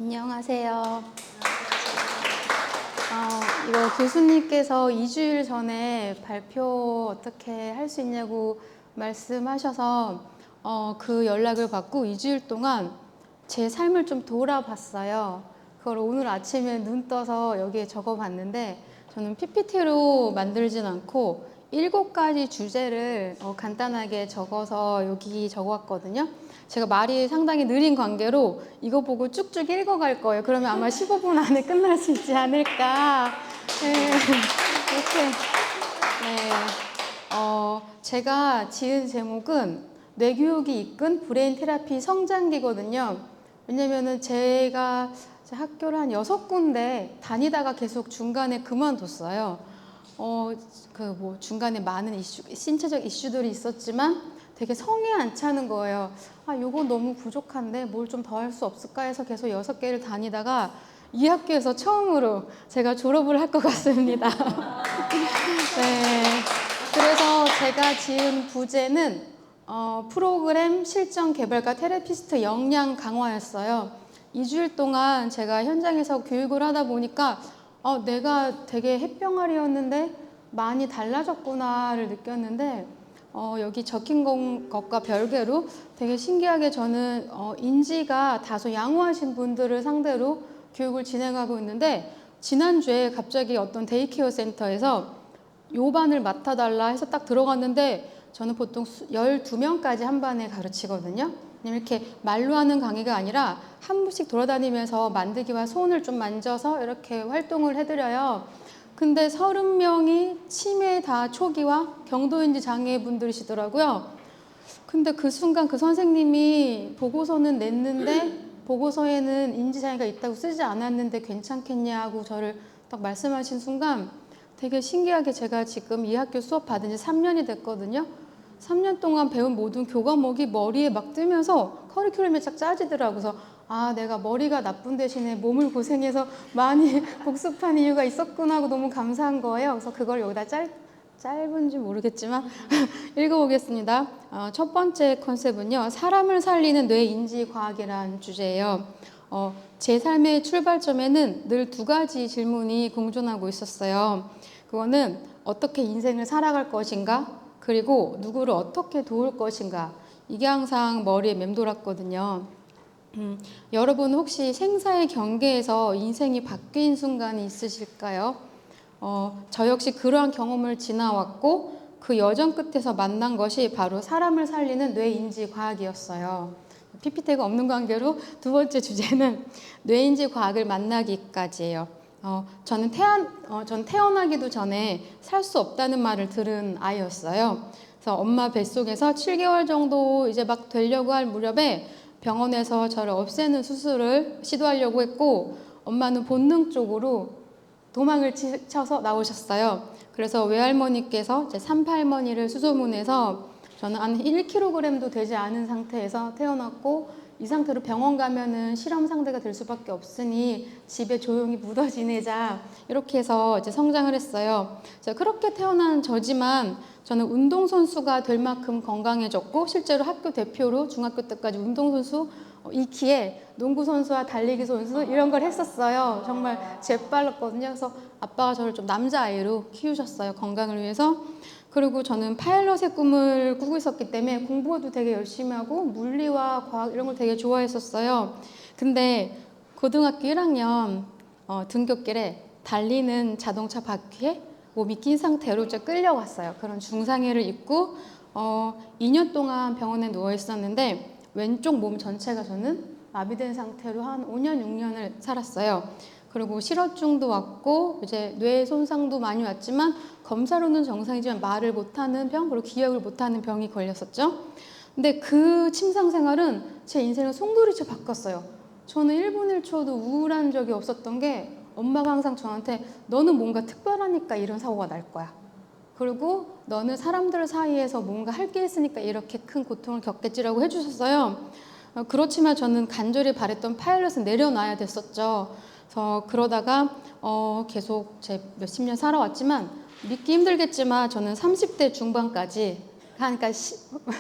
안녕하세요. 이거 교수님께서 2주일 전에 발표 어떻게 할 수 있냐고 말씀하셔서 그 연락을 받고 2주일 동안 제 삶을 좀 돌아봤어요. 그걸 오늘 아침에 눈 떠서 여기에 적어봤는데, 저는 PPT로 만들진 않고 7가지 주제를 간단하게 적어서 여기 적어왔거든요. 제가 말이 상당히 느린 관계로 이거 보고 쭉쭉 읽어갈 거예요. 그러면 아마 15분 안에 끝날 수 있지 않을까. 네, 이렇게. 네. 제가 지은 제목은 뇌교육이 이끈 브레인 테라피 성장기거든요. 왜냐면은 제가 학교를 한 6군데 다니다가 계속 중간에 그만뒀어요. 중간에 많은 신체적 이슈들이 있었지만 되게 성에 안 차는 거예요. 요거 너무 부족한데 뭘 좀 더 할 수 없을까 해서 계속 6개를 다니다가 이 학교에서 처음으로 제가 졸업을 할 것 같습니다. 네. 그래서 제가 지은 부제는 프로그램 실전 개발과 테라피스트 역량 강화였어요. 2주일 동안 제가 현장에서 교육을 하다 보니까 내가 되게 햇병아리였는데 많이 달라졌구나를 느꼈는데, 여기 적힌 것과 별개로 되게 신기하게 저는 인지가 다소 양호하신 분들을 상대로 교육을 진행하고 있는데, 지난주에 갑자기 어떤 데이케어 센터에서 요 반을 맡아달라 해서 딱 들어갔는데, 저는 보통 12명까지 한 반에 가르치거든요. 이렇게 말로 하는 강의가 아니라 한 분씩 돌아다니면서 만들기와 손을 좀 만져서 이렇게 활동을 해드려요. 근데 30명이 치매 다 초기와 경도인지 장애분들이시더라고요. 근데 그 순간 그 선생님이 보고서는 냈는데 보고서에는 인지장애가 있다고 쓰지 않았는데 괜찮겠냐고 저를 딱 말씀하신 순간 되게 신기하게, 제가 지금 이 학교 수업 받은 지 3년이 됐거든요. 3년 동안 배운 모든 교과목이 머리에 막 뜨면서 커리큘럼이 쫙 짜지더라고요. 그래서 내가 머리가 나쁜 대신에 몸을 고생해서 많이 복습한 이유가 있었구나 하고 너무 감사한 거예요. 그래서 그걸 여기다 짧은지 모르겠지만 읽어보겠습니다. 첫 번째 컨셉은요, 사람을 살리는 뇌인지과학이라는 주제예요. 제 삶의 출발점에는 늘 2가지 질문이 공존하고 있었어요. 그거는 어떻게 인생을 살아갈 것인가, 그리고 누구를 어떻게 도울 것인가. 이게 항상 머리에 맴돌았거든요. 여러분 혹시 생사의 경계에서 인생이 바뀐 순간이 있으실까요? 저 역시 그러한 경험을 지나왔고 그 여정 끝에서 만난 것이 바로 사람을 살리는 뇌인지 과학이었어요. PPT가 없는 관계로 2번째 주제는 뇌인지 과학을 만나기까지예요. 저는 태어나기도 전에 살 수 없다는 말을 들은 아이였어요. 그래서 엄마 뱃속에서 7개월 정도 이제 막 되려고 할 무렵에 병원에서 저를 없애는 수술을 시도하려고 했고, 엄마는 본능적으로 도망을 쳐서 나오셨어요. 그래서 외할머니께서 제 3팔머니를 수소문해서 저는 한 1kg도 되지 않은 상태에서 태어났고, 이 상태로 병원 가면은 실험 상대가 될 수밖에 없으니 집에 조용히 묻어 지내자, 이렇게 해서 이제 성장을 했어요. 그렇게 태어난 저지만 저는 운동선수가 될 만큼 건강해졌고, 실제로 학교 대표로 중학교 때까지 운동선수 2키에 농구선수와 달리기 선수 이런 걸 했었어요. 정말 재빨랐거든요. 그래서 아빠가 저를 좀 남자아이로 키우셨어요, 건강을 위해서. 그리고 저는 파일럿의 꿈을 꾸고 있었기 때문에 공부도 되게 열심히 하고 물리와 과학 이런 걸 되게 좋아했었어요. 근데 고등학교 1학년 등굣길에 달리는 자동차 바퀴에 몸이 낀 상태로 끌려왔어요. 그런 중상해를 입고 2년 동안 병원에 누워 있었는데 왼쪽 몸 전체가 저는 마비된 상태로 한 5년, 6년을 살았어요. 그리고 실어증도 왔고 이제 뇌 손상도 많이 왔지만 검사로는 정상이지만 말을 못하는 병, 그리고 기억을 못하는 병이 걸렸었죠. 근데 그 침상 생활은 제 인생을 송두리째 바꿨어요. 저는 1분 1초도 우울한 적이 없었던 게, 엄마가 항상 저한테 너는 뭔가 특별하니까 이런 사고가 날 거야. 그리고 너는 사람들 사이에서 뭔가 할 게 있으니까 이렇게 큰 고통을 겪겠지라고 해주셨어요. 그렇지만 저는 간절히 바랬던 파일럿은 내려놔야 됐었죠. 그래서 그러다가 계속 제 몇십 년 살아왔지만 믿기 힘들겠지만 저는 30대 중반까지, 그러니까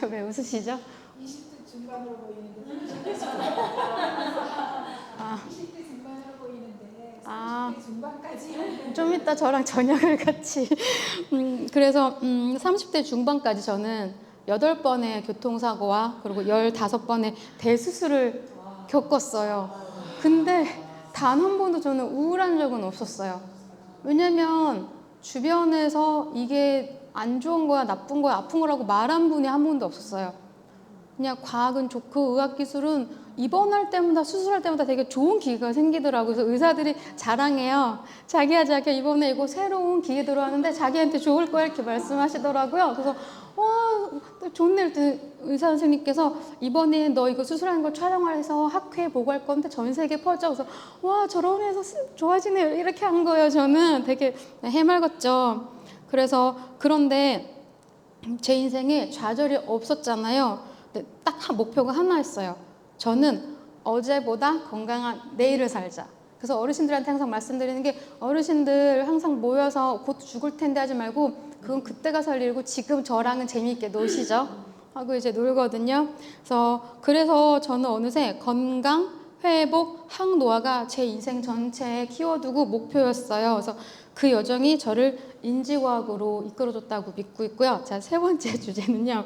왜 웃으시죠? 20대 중반으로 보이는데 중반까지. 좀 이따 저랑 저녁을 같이. 그래서 30대 중반까지 저는 8번의 교통사고와 그리고 15번의 대수술을 겪었어요. 근데 단 한 번도 저는 우울한 적은 없었어요. 왜냐면 주변에서 이게 안 좋은 거야, 나쁜 거야, 아픈 거라고 말한 분이 한 번도 없었어요. 그냥 과학은 좋고 의학기술은 입원할 때마다 수술할 때마다 되게 좋은 기계가 생기더라고요. 그래서 의사들이 자랑해요. 자기야 이번에 이거 새로운 기계 들어왔는데 자기한테 좋을 거야 이렇게 말씀하시더라고요. 그래서 와 좋네. 그랬더니 의사 선생님께서 이번에 너 이거 수술하는 거 촬영해서 학회에 보고할 건데 전 세계에 퍼져. 그래서 와 저런 애서 좋아지네요. 이렇게 한 거예요. 저는 되게 해맑았죠. 그래서 그런데 제 인생에 좌절이 없었잖아요. 근데 딱 목표가 하나였어요. 저는 어제보다 건강한 내일을 살자. 그래서 어르신들한테 항상 말씀드리는 게 어르신들 항상 모여서 곧 죽을 텐데 하지 말고 그건 그때가 살 일이고 지금 저랑은 재미있게 노시죠. 하고 이제 놀거든요. 그래서 저는 어느새 건강, 회복, 항노화가 제 인생 전체에 키워두고 목표였어요. 그래서 그 여정이 저를 인지과학으로 이끌어줬다고 믿고 있고요. 자, 세 번째 주제는요.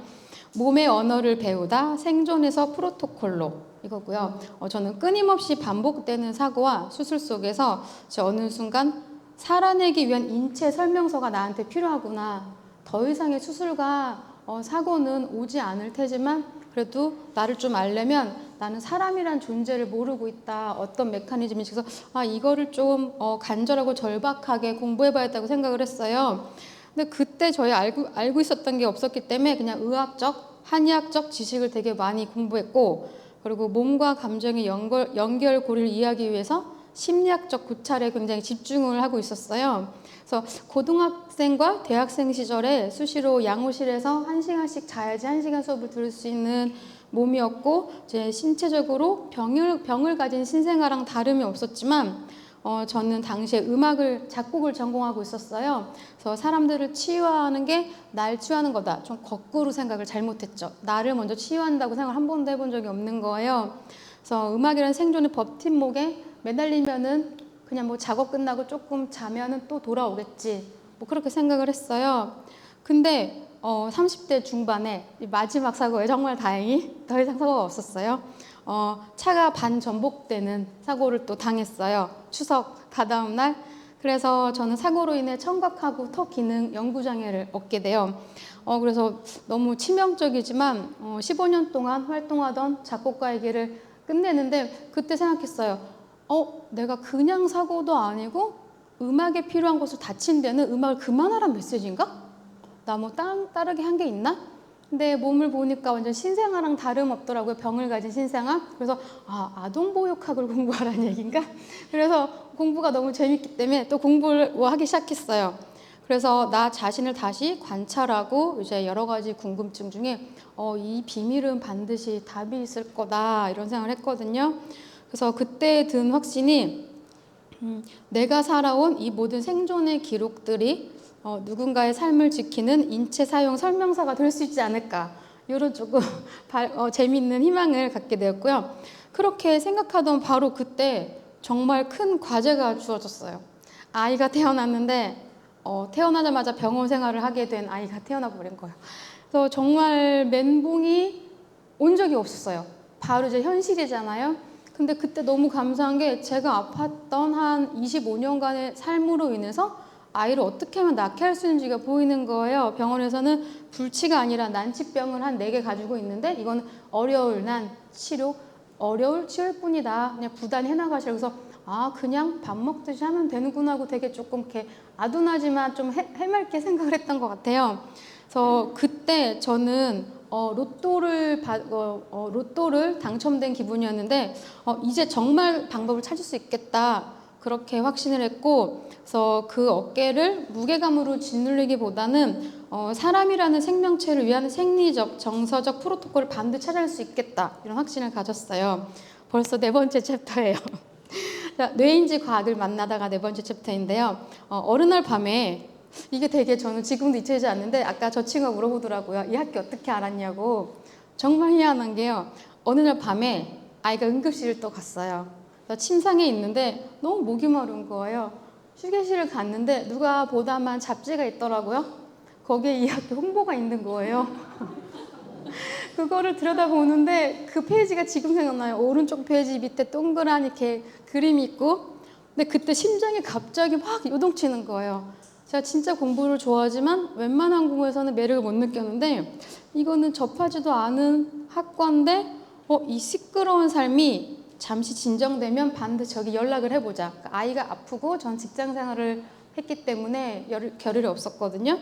몸의 언어를 배우다 생존에서 프로토콜로 이거고요. 저는 끊임없이 반복되는 사고와 수술 속에서 어느 순간 살아내기 위한 인체 설명서가 나한테 필요하구나. 더 이상의 수술과 사고는 오지 않을 테지만 그래도 나를 좀 알려면 나는 사람이란 존재를 모르고 있다. 어떤 메커니즘이 있어서 이거를 좀 간절하고 절박하게 공부해봐야겠다고 생각을 했어요. 근데 그때 저희 알고 있었던 게 없었기 때문에 그냥 의학적, 한의학적 지식을 되게 많이 공부했고 그리고 몸과 감정의 연결고리를 이해하기 위해서 심리학적 고찰에 굉장히 집중을 하고 있었어요. 그래서 고등학생과 대학생 시절에 수시로 양호실에서 1시간씩 자야지 1시간 수업을 들을 수 있는 몸이었고 제 신체적으로 병을 가진 신생아랑 다름이 없었지만 저는 당시에 작곡을 전공하고 있었어요. 그래서 사람들을 치유하는 게 날 치유하는 거다. 좀 거꾸로 생각을 잘못했죠. 나를 먼저 치유한다고 생각을 한 번도 해본 적이 없는 거예요. 그래서 음악이라는 생존의 버팀목에 매달리면은 그냥 뭐 작업 끝나고 조금 자면은 또 돌아오겠지. 뭐 그렇게 생각을 했어요. 근데 30대 중반에 마지막 사고에 정말 다행히 더 이상 사고가 없었어요. 차가 반전복되는 사고를 또 당했어요. 추석 다다음 날. 그래서 저는 사고로 인해 청각하고 턱 기능 연구장애를 얻게 돼요. 그래서 너무 치명적이지만 15년 동안 활동하던 작곡가의 길을 끝내는데 그때 생각했어요. 내가 그냥 사고도 아니고 음악에 필요한 것을 다친 데는 음악을 그만하란 메시지인가? 나 뭐 다르게 한 게 있나? 근데 몸을 보니까 완전 신생아랑 다름없더라고요. 병을 가진 신생아. 그래서 아동보육학을 공부하라는 얘기인가? 그래서 공부가 너무 재밌기 때문에 또 공부를 하기 시작했어요. 그래서 나 자신을 다시 관찰하고 이제 여러 가지 궁금증 중에 이 비밀은 반드시 답이 있을 거다 이런 생각을 했거든요. 그래서 그때 든 확신이 내가 살아온 이 모든 생존의 기록들이 누군가의 삶을 지키는 인체 사용 설명서가 될 수 있지 않을까 이런 조금 재미있는 희망을 갖게 되었고요. 그렇게 생각하던 바로 그때 정말 큰 과제가 주어졌어요. 아이가 태어났는데 태어나자마자 병원 생활을 하게 된 아이가 태어나 버린 거예요. 그래서 정말 멘붕이 온 적이 없었어요. 바로 이제 현실이잖아요. 근데 그때 너무 감사한 게 제가 아팠던 한 25년간의 삶으로 인해서 아이를 어떻게 하면 낫게 할 수 있는지가 보이는 거예요. 병원에서는 불치가 아니라 난치병을 한 4개 가지고 있는데 이건 어려울 치료일 뿐이다. 그냥 부단히 해나가시라고. 그래서 그냥 밥 먹듯이 하면 되는구나 하고 되게 조금 이렇게 아둔하지만 좀 해맑게 생각을 했던 것 같아요. 그래서 그때 저는 로또를 당첨된 기분이었는데 이제 정말 방법을 찾을 수 있겠다. 그렇게 확신을 했고, 그래서 그 어깨를 무게감으로 짓누르기보다는 사람이라는 생명체를 위한 생리적, 정서적 프로토콜을 반드시 찾아낼 수 있겠다. 이런 확신을 가졌어요. 벌써 4번째 챕터예요. 뇌인지 과학을 만나다가 4번째 챕터인데요. 어느 날 밤에 이게 되게 저는 지금도 잊혀지지 않는데 아까 저 친구가 물어보더라고요. 이 학교 어떻게 알았냐고. 정말 희한한 게요. 어느 날 밤에 아이가 응급실을 또 갔어요. 그래서 침상에 있는데 너무 목이 마른 거예요. 휴게실을 갔는데 누가 보다만 잡지가 있더라고요. 거기에 이 학교 홍보가 있는 거예요. 그거를 들여다보는데 그 페이지가 지금 생각나요. 오른쪽 페이지 밑에 동그란 이렇게 그림이 있고, 근데 그때 심장이 갑자기 막 요동치는 거예요. 제가 진짜 공부를 좋아하지만 웬만한 공부에서는 매력을 못 느꼈는데, 이거는 접하지도 않은 학과인데 이 시끄러운 삶이 잠시 진정되면 반드시 저기 연락을 해보자. 그러니까 아이가 아프고 전 직장 생활을 했기 때문에 겨를이 없었거든요.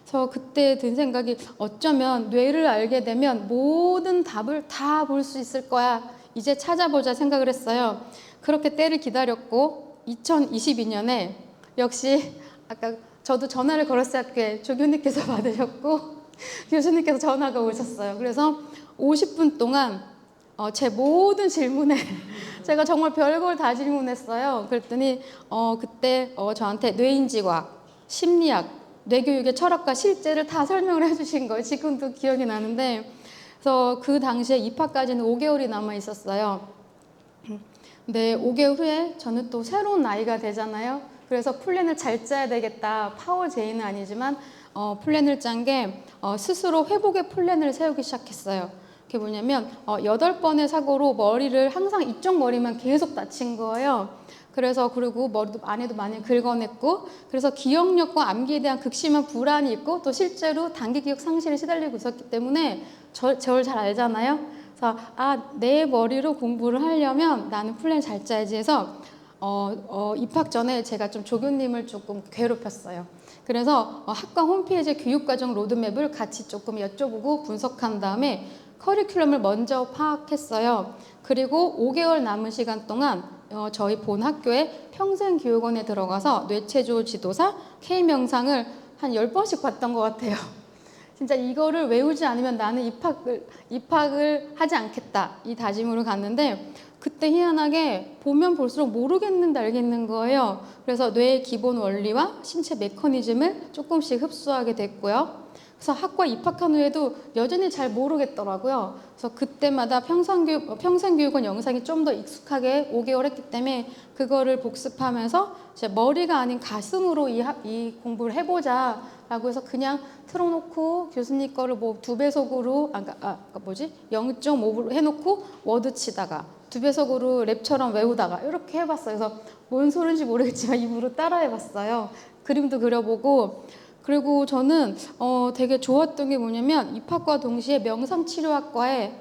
그래서 그때 든 생각이, 어쩌면 뇌를 알게 되면 모든 답을 다 볼 수 있을 거야. 이제 찾아보자 생각을 했어요. 그렇게 때를 기다렸고 2022년에 역시 아까 저도 전화를 걸었을 때 조교님께서 받으셨고 교수님께서 전화가 오셨어요. 그래서 50분 동안 제 모든 질문에 제가 정말 별걸 다 질문했어요. 그랬더니 그때 저한테 뇌인지과학, 심리학, 뇌교육의 철학과 실제를 다 설명을 해주신 거예요. 지금도 기억이 나는데, 그래서 그 당시에 입학까지는 5개월이 남아 있었어요. 근데 5개월 후에 저는 또 새로운 나이가 되잖아요. 그래서 플랜을 잘 짜야 되겠다. 파워 제이는 아니지만 플랜을 짠 게 스스로 회복의 플랜을 세우기 시작했어요. 그게 뭐냐면 8번의 사고로 머리를 항상 이쪽 머리만 계속 다친 거예요. 그래서 그리고 머리도 안에도 많이 긁어냈고, 그래서 기억력과 암기에 대한 극심한 불안이 있고, 또 실제로 단기 기억 상실에 시달리고 있었기 때문에 저를 잘 알잖아요. 그래서 내 머리로 공부를 하려면 나는 플랜 잘 짜야지 해서 입학 전에 제가 좀 조교님을 조금 괴롭혔어요. 그래서 학과 홈페이지에 교육과정 로드맵을 같이 조금 여쭤보고 분석한 다음에 커리큘럼을 먼저 파악했어요. 그리고 5개월 남은 시간 동안 저희 본 학교에 평생교육원에 들어가서 뇌체조 지도사 K명상을 한 10번씩 봤던 것 같아요. 진짜 이거를 외우지 않으면 나는 입학을 하지 않겠다, 이 다짐으로 갔는데, 그때 희한하게 보면 볼수록 모르겠는데 알겠는 거예요. 그래서 뇌의 기본 원리와 신체 메커니즘을 조금씩 흡수하게 됐고요. 그래서 학과 입학한 후에도 여전히 잘 모르겠더라고요. 그래서 그때마다 평생교육원 영상이 좀 더 익숙하게 5개월 했기 때문에 그거를 복습하면서 제 머리가 아닌 가슴으로 이 공부를 해보자 라고 해서 그냥 틀어놓고 교수님 거를 뭐 2배속으로 0.5로 해놓고 워드 치다가 2배속으로 랩처럼 외우다가 이렇게 해봤어요. 그래서 뭔 소리인지 모르겠지만 입으로 따라해봤어요. 그림도 그려보고. 그리고 저는 되게 좋았던 게 뭐냐면, 입학과 동시에 명상치료학과에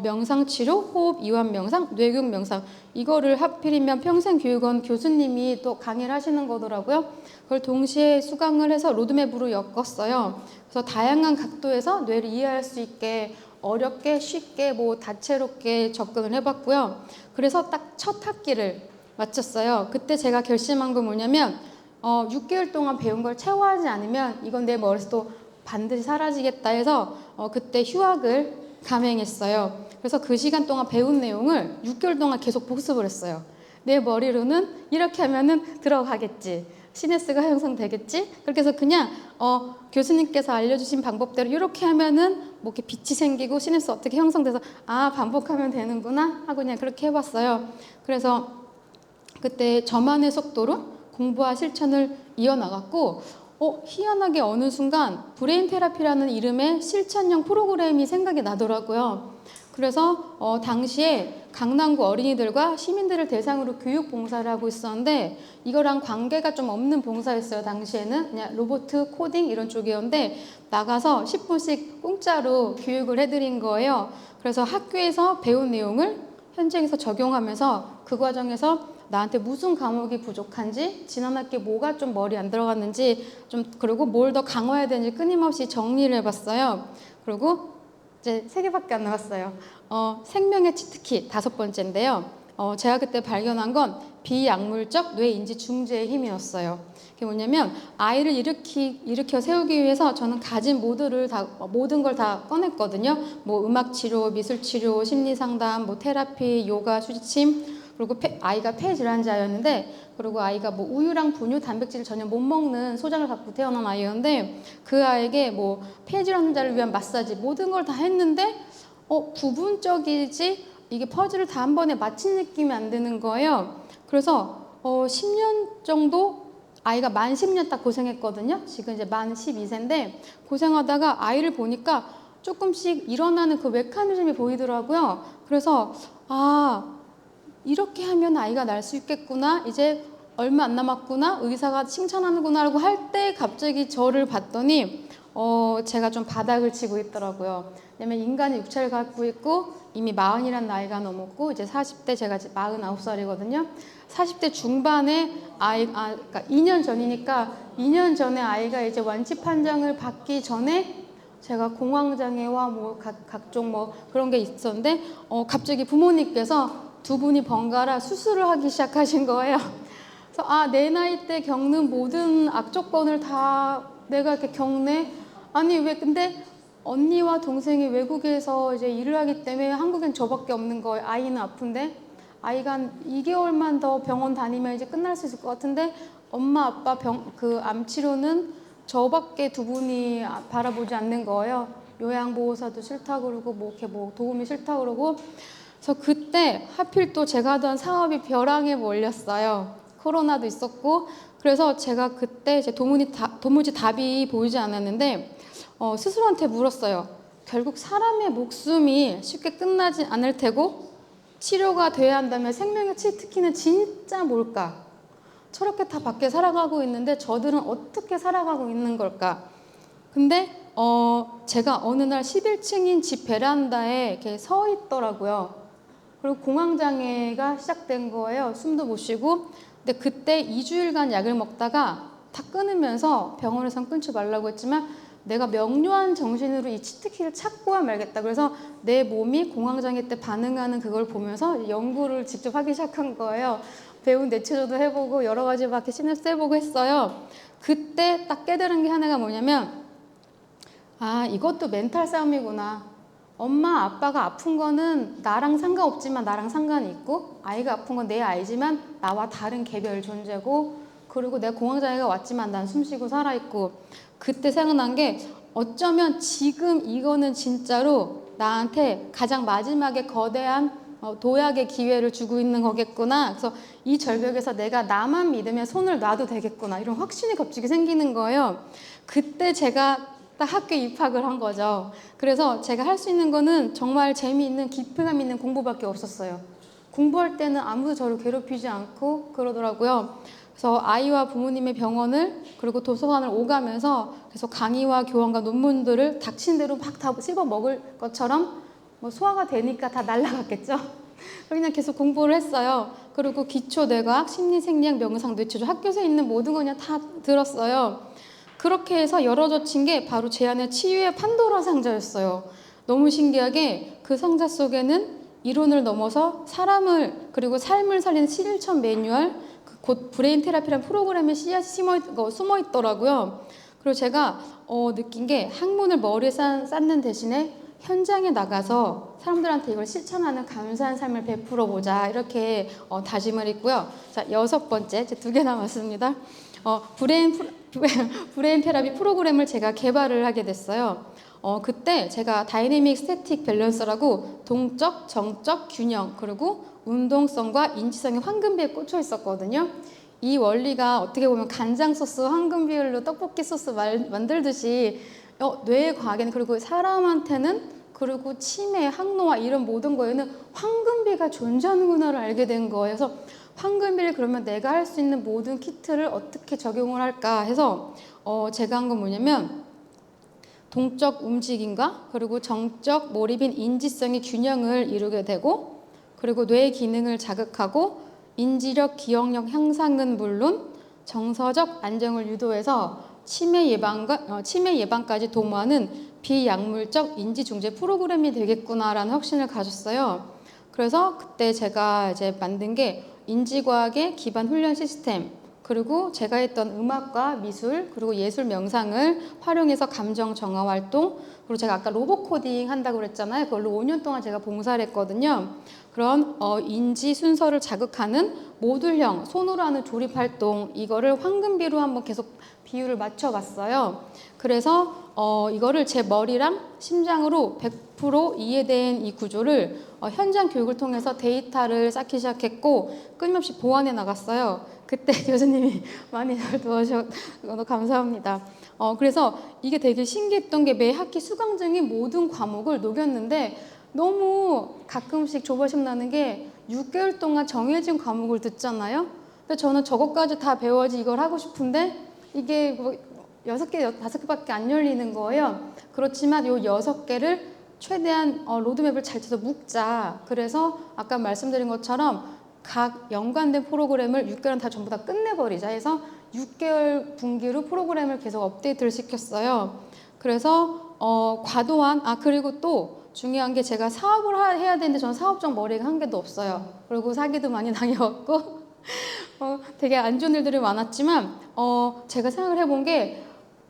명상치료, 호흡, 이완 명상, 뇌교육 명상, 이거를 하필이면 평생교육원 교수님이 또 강의를 하시는 거더라고요. 그걸 동시에 수강을 해서 로드맵으로 엮었어요. 그래서 다양한 각도에서 뇌를 이해할 수 있게 어렵게, 쉽게, 뭐 다채롭게 접근을 해봤고요. 그래서 딱 첫 학기를 마쳤어요. 그때 제가 결심한 건 뭐냐면, 6개월 동안 배운 걸 체화하지 않으면 이건 내 머릿속도 반드시 사라지겠다 해서 그때 휴학을 감행했어요. 그래서 그 시간 동안 배운 내용을 6개월 동안 계속 복습을 했어요. 내 머리로는 이렇게 하면은 들어가겠지, 시내스가 형성되겠지. 그렇게 해서 그냥 교수님께서 알려주신 방법대로 이렇게 하면은 뭐 이렇게 빛이 생기고 시내스 어떻게 형성돼서 반복하면 되는구나 하고 그냥 그렇게 해봤어요. 그래서 그때 저만의 속도로 공부와 실천을 이어나갔고, 희한하게 어느 순간 브레인 테라피라는 이름의 실천형 프로그램이 생각이 나더라고요. 그래서 당시에 강남구 어린이들과 시민들을 대상으로 교육 봉사를 하고 있었는데, 이거랑 관계가 좀 없는 봉사였어요. 당시에는 그냥 로봇 코딩 이런 쪽이었는데, 나가서 10분씩 공짜로 교육을 해드린 거예요. 그래서 학교에서 배운 내용을 현장에서 적용하면서 그 과정에서 나한테 무슨 과목이 부족한지, 지난 학기 뭐가 좀 머리 안 들어갔는지, 그리고 뭘 더 강화해야 되는지 끊임없이 정리를 해봤어요. 그리고 이제 3개밖에 안 남았어요. 생명의 치트키 5번째인데요. 제가 그때 발견한 건 비약물적 뇌인지 중재의 힘이었어요. 그게 뭐냐면, 아이를 일으켜 세우기 위해서 저는 가진 모든 걸 다 꺼냈거든요. 뭐 음악 치료, 미술 치료, 심리 상담, 뭐 테라피, 요가, 수지침, 그리고 아이가 폐질환자였는데, 그리고 아이가 뭐 우유랑 분유, 단백질을 전혀 못 먹는 소장을 갖고 태어난 아이였는데, 그 아이에게 뭐 폐질환자를 위한 마사지 모든 걸 다 했는데 부분적이지 이게 퍼즐을 다 한 번에 맞힌 느낌이 안 드는 거예요. 그래서 10년 정도 아이가 만 10년 딱 고생했거든요. 지금 이제 만 12세인데 고생하다가 아이를 보니까 조금씩 일어나는 그 메커니즘이 보이더라고요. 그래서 이렇게 하면 아이가 날 수 있겠구나. 이제 얼마 안 남았구나. 의사가 칭찬하는구나 라고 할 때 갑자기 저를 봤더니 제가 좀 바닥을 치고 있더라고요. 왜냐면 인간의 육체를 갖고 있고 이미 40이란 나이가 넘었고 이제 40대 제가 49살이거든요. 40대 중반에 그러니까 2년 전이니까 2년 전에 아이가 이제 완치 판정을 받기 전에 제가 공황장애와 뭐 각종 뭐 그런 게 있었는데 갑자기 부모님께서 두 분이 번갈아 수술을 하기 시작하신 거예요. 그래서 내 나이 때 겪는 모든 악조건을 다 내가 이렇게 겪네. 아니 왜 근데 언니와 동생이 외국에서 이제 일을 하기 때문에 한국엔 저밖에 없는 거예요. 아이는 아픈데 아이가 한 2개월만 더 병원 다니면 이제 끝날 수 있을 것 같은데 엄마 아빠 그 암 치료는 저밖에 두 분이 바라보지 않는 거예요. 요양보호사도 싫다 그러고 뭐 이렇게 뭐 도움이 싫다 그러고. 그래서 그때 하필 또 제가 하던 사업이 벼랑에 몰렸어요. 코로나도 있었고. 그래서 제가 그때 이제 도무지 답이 보이지 않았는데 스스로한테 물었어요. 결국 사람의 목숨이 쉽게 끝나지 않을 테고 치료가 돼야 한다면 생명의 치트키는 진짜 뭘까? 저렇게 다 밖에 살아가고 있는데 저들은 어떻게 살아가고 있는 걸까? 근데 제가 어느 날 11층인 집 베란다에 이렇게 서 있더라고요. 그리고 공황장애가 시작된 거예요. 숨도 못 쉬고. 근데 그때 2주일간 약을 먹다가 다 끊으면서 병원에선 끊지 말라고 했지만 내가 명료한 정신으로 이 치트키를 찾고야 말겠다. 그래서 내 몸이 공황장애 때 반응하는 그걸 보면서 연구를 직접 하기 시작한 거예요. 배운 뇌체조도 해보고 여러 가지 막 시냅스 해보고 했어요. 그때 딱 깨달은 게 하나가 뭐냐면 이것도 멘탈 싸움이구나. 엄마 아빠가 아픈 거는 나랑 상관없지만 나랑 상관이 있고 아이가 아픈 건 내 아이지만 나와 다른 개별 존재고 그리고 내가 공황장애가 왔지만 난 숨쉬고 살아있고 그때 생각난 게 어쩌면 지금 이거는 진짜로 나한테 가장 마지막에 거대한 도약의 기회를 주고 있는 거겠구나. 그래서 이 절벽에서 내가 나만 믿으면 손을 놔도 되겠구나. 이런 확신이 갑자기 생기는 거예요. 그때 제가 딱 학교에 입학을 한 거죠. 그래서 제가 할 수 있는 거는 정말 재미있는 깊이감 있는 공부밖에 없었어요. 공부할 때는 아무도 저를 괴롭히지 않고 그러더라고요. 그래서 아이와 부모님의 병원을 그리고 도서관을 오가면서 계속 강의와 교환과 논문들을 닥친 대로 막 다 씹어 먹을 것처럼 뭐 소화가 되니까 다 날라갔겠죠. 그냥 계속 공부를 했어요. 그리고 기초 뇌과학, 심리 생리학, 명상, 뇌체조 학교에서 있는 모든 거 그냥 다 들었어요. 그렇게 해서 열어젖힌 게 바로 제 안에 치유의 판도라 상자였어요. 너무 신기하게 그 상자 속에는 이론을 넘어서 사람을 그리고 삶을 살리는 실천 매뉴얼, 곧 브레인 테라피라는 프로그램의 씨앗이 숨어 있더라고요. 그리고 제가 느낀 게 학문을 머리에 쌓는 대신에 현장에 나가서 사람들한테 이걸 실천하는 감사한 삶을 베풀어 보자 이렇게 다짐을 했고요. 자, 6번째, 이제 2개 남았습니다. 브레인 테라피 프로그램을 제가 개발을 하게 됐어요. 그때 제가 다이내믹 스태틱 밸런스라고 동적, 정적, 균형 그리고 운동성과 인지성의 황금 비에 꽂혀 있었거든요. 이 원리가 어떻게 보면 간장 소스 황금 비율로 떡볶이 소스 만들듯이 뇌의 과학에는 그리고 사람한테는 그리고 치매, 항노화 이런 모든 거에는 황금비가 존재하는구나를 알게 된 거예요. 그래서 황금비를 그러면 내가 할 수 있는 모든 키트를 어떻게 적용을 할까 해서 제가 한 건 뭐냐면 동적 움직임과 그리고 정적 몰입인 인지성의 균형을 이루게 되고 그리고 뇌 기능을 자극하고 인지력, 기억력 향상은 물론 정서적 안정을 유도해서 치매 예방까지 도모하는 비약물적 인지중재 프로그램이 되겠구나라는 확신을 가졌어요. 그래서 그때 제가 이제 만든 게 인지과학의 기반 훈련 시스템, 그리고 제가 했던 음악과 미술, 그리고 예술 명상을 활용해서 감정 정화 활동, 그리고 제가 아까 로봇 코딩 한다고 그랬잖아요. 그걸로 5년 동안 제가 봉사를 했거든요. 그런 인지 순서를 자극하는 모듈형 손으로 하는 조립 활동, 이거를 황금비로 한번 계속 비율을 맞춰봤어요. 그래서 이거를 제 머리랑 심장으로 100% 이해된 이 구조를 현장 교육을 통해서 데이터를 쌓기 시작했고 끊임없이 보완해 나갔어요. 그때 교수님이 많이 잘 도와주셔서 감사합니다. 그래서 이게 되게 신기했던 게 매 학기 수강 중인 모든 과목을 녹였는데 너무 가끔씩 조바심 나는 게 6개월 동안 정해진 과목을 듣잖아요. 근데 저는 저것까지 다 배워야지 이걸 하고 싶은데 이게 뭐 6개, 5개밖에 안 열리는 거예요. 그렇지만 이 6개를 최대한 로드맵을 잘 짜서 묶자. 그래서 아까 말씀드린 것처럼 각 연관된 프로그램을 6개월은 다 전부 다 끝내버리자 해서 6개월 분기로 프로그램을 계속 업데이트를 시켰어요. 그래서 과도한, 그리고 또 중요한 게 제가 사업을 해야 되는데 저는 사업적 머리가 한 개도 없어요. 그리고 사기도 많이 당해왔고 되게 안 좋은 일들이 많았지만 제가 생각을 해본 게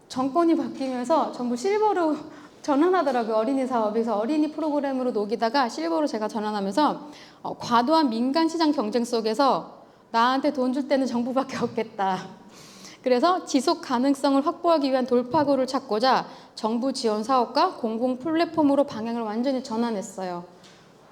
정권이 바뀌면서 전부 실버로 전환하더라고요. 어린이 사업에서 어린이 프로그램으로 녹이다가 실버로 제가 전환하면서 과도한 민간 시장 경쟁 속에서 나한테 돈 줄 때는 정부밖에 없겠다. 그래서 지속 가능성을 확보하기 위한 돌파구를 찾고자 정부 지원 사업과 공공 플랫폼으로 방향을 완전히 전환했어요.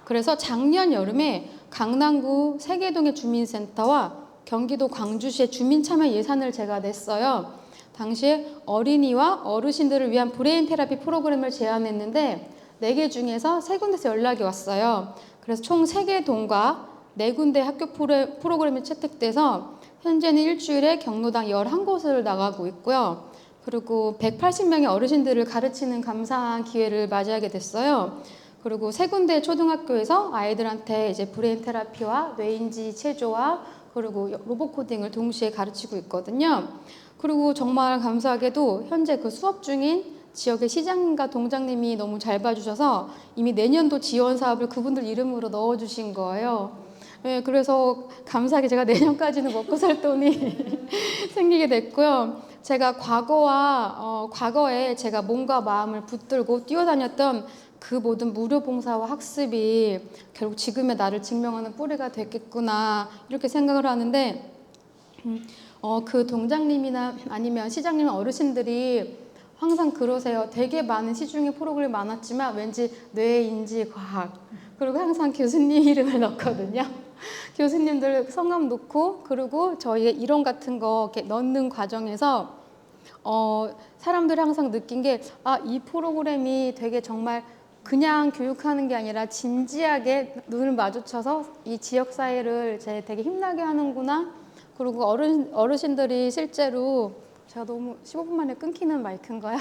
그래서 작년 여름에 강남구 세계동의 주민센터와 경기도 광주시의 주민참여 예산을 제가 냈어요. 당시에 어린이와 어르신들을 위한 브레인 테라피 프로그램을 제안했는데 4개 중에서 3군데서 연락이 왔어요. 그래서 총 3개 동과 4군데 학교 프로그램이 채택돼서 현재는 일주일에 경로당 11곳을 나가고 있고요. 그리고 180명의 어르신들을 가르치는 감사한 기회를 맞이하게 됐어요. 그리고 3군데 초등학교에서 아이들한테 이제 브레인 테라피와 뇌인지 체조와 그리고 로봇 코딩을 동시에 가르치고 있거든요. 그리고 정말 감사하게도 현재 그 수업 중인 지역의 시장과 동장님이 너무 잘 봐주셔서 이미 내년도 지원 사업을 그분들 이름으로 넣어주신 거예요. 네, 그래서 감사하게 제가 내년까지는 먹고 살 돈이 생기게 됐고요. 제가 과거에 제가 몸과 마음을 붙들고 뛰어다녔던 그 모든 무료 봉사와 학습이 결국 지금의 나를 증명하는 뿌리가 됐겠구나 이렇게 생각을 하는데 그 동장님이나 아니면 시장님 어르신들이 항상 그러세요. 되게 많은 시중에 프로그램이 많았지만 왠지 뇌인지 과학 그리고 항상 교수님 이름을 넣거든요. 교수님들 성함 넣고 그리고 저희의 이론 같은 거 이렇게 넣는 과정에서 사람들이 항상 느낀 게 이 프로그램이 되게 정말 그냥 교육하는 게 아니라 진지하게 눈을 마주쳐서 이 지역사회를 되게 힘나게 하는구나. 그리고 어르신들이 실제로 제가 너무 15분 만에 끊기는 마이크인가요?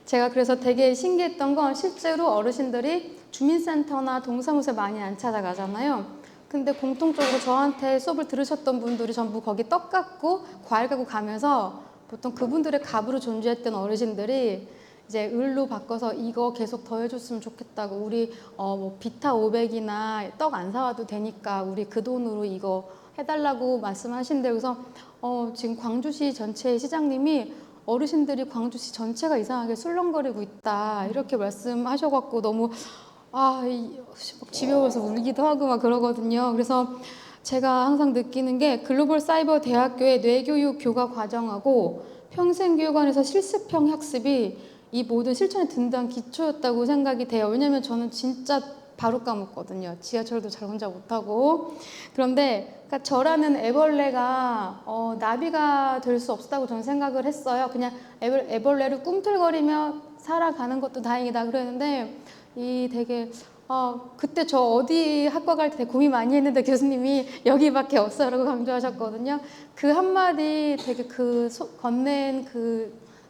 제가 그래서 되게 신기했던 건 실제로 어르신들이 주민센터나 동사무소에 많이 안 찾아가잖아요. 근데 공통적으로 저한테 수업을 들으셨던 분들이 전부 거기 떡 갖고 과일 갖고 가면서 보통 그분들의 갑으로 존재했던 어르신들이 이제 을로 바꿔서 이거 계속 더 해줬으면 좋겠다고 우리 뭐 비타 500이나 떡 안 사와도 되니까 우리 그 돈으로 이거 해달라고 말씀하신대. 그래서 지금 광주시 전체 시장님이 어르신들이 광주시 전체가 이상하게 술렁거리고 있다 이렇게 말씀하셔갖고 너무 지겨워서 울기도 하고 막 그러거든요. 그래서 제가 항상 느끼는 게 글로벌 사이버 대학교의 뇌교육 교과 과정하고 평생교육원에서 실습형 학습이 이 모든 실천에 든든한 기초였다고 생각이 돼요. 왜냐면 저는 진짜 바로 까먹거든요. 지하철도 잘 혼자 못 타고. 그런데 그러니까 저라는 애벌레가 나비가 될 수 없다고 저는 생각을 했어요. 그냥 애벌레를 꿈틀거리며 살아가는 것도 다행이다 그랬는데 이 되게 그때 저 어디 학과 갈 때 고민 많이 했는데 교수님이 여기밖에 없어라고 강조하셨거든요. 그 한마디 되게 건넨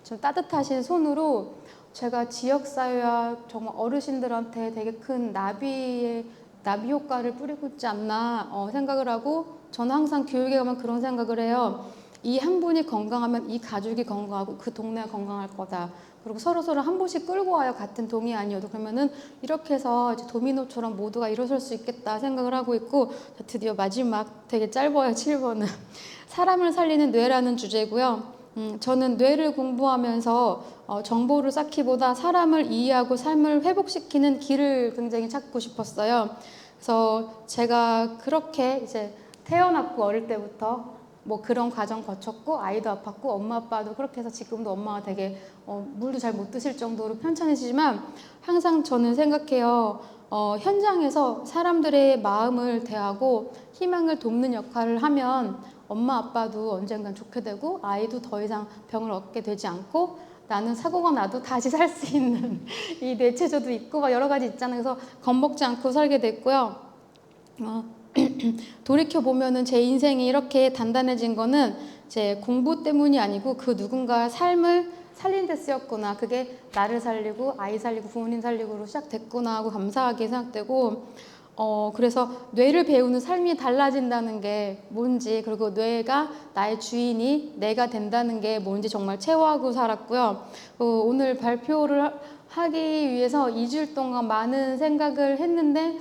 좀 따뜻하신 손으로 제가 지역사회와 정말 어르신들한테 되게 큰 나비 효과를 뿌리고 있지 않나 생각을 하고 저는 항상 교육에 가면 그런 생각을 해요. 이 한 분이 건강하면 이 가족이 건강하고 그 동네가 건강할 거다. 그리고 서로 한 분씩 끌고 와요. 같은 동이 아니어도. 그러면은 이렇게 해서 이제 도미노처럼 모두가 일어설 수 있겠다 생각을 하고 있고 드디어 마지막 되게 짧아요. 7번은 사람을 살리는 뇌라는 주제고요. 저는 뇌를 공부하면서 정보를 쌓기보다 사람을 이해하고 삶을 회복시키는 길을 굉장히 찾고 싶었어요. 그래서 제가 그렇게 이제 태어났고 어릴 때부터 뭐 그런 과정 거쳤고 아이도 아팠고 엄마 아빠도 그렇게 해서 지금도 엄마가 되게 물도 잘 못 드실 정도로 편찮으시지만 항상 저는 생각해요. 현장에서 사람들의 마음을 대하고 희망을 돕는 역할을 하면 엄마 아빠도 언젠간 좋게 되고 아이도 더 이상 병을 얻게 되지 않고 나는 사고가 나도 다시 살 수 있는 이 뇌체조도 있고 막 여러 가지 있잖아요. 그래서 겁먹지 않고 살게 됐고요. 돌이켜 보면은 제 인생이 이렇게 단단해진 거는 제 공부 때문이 아니고 그 누군가 삶을 살린 데 쓰였구나. 그게 나를 살리고 아이 살리고 부모님 살리고로 시작됐구나 하고 감사하게 생각되고 그래서 뇌를 배우는 삶이 달라진다는 게 뭔지 그리고 뇌가 나의 주인이 내가 된다는 게 뭔지 정말 체화하고 살았고요. 오늘 발표를 하기 위해서 2주일 동안 많은 생각을 했는데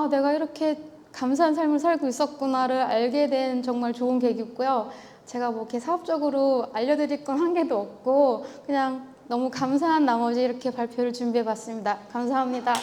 내가 이렇게 감사한 삶을 살고 있었구나를 알게 된 정말 좋은 계기였고요. 제가 뭐 이렇게 사업적으로 알려드릴 건 한 개도 없고 그냥 너무 감사한 나머지 이렇게 발표를 준비해 봤습니다. 감사합니다.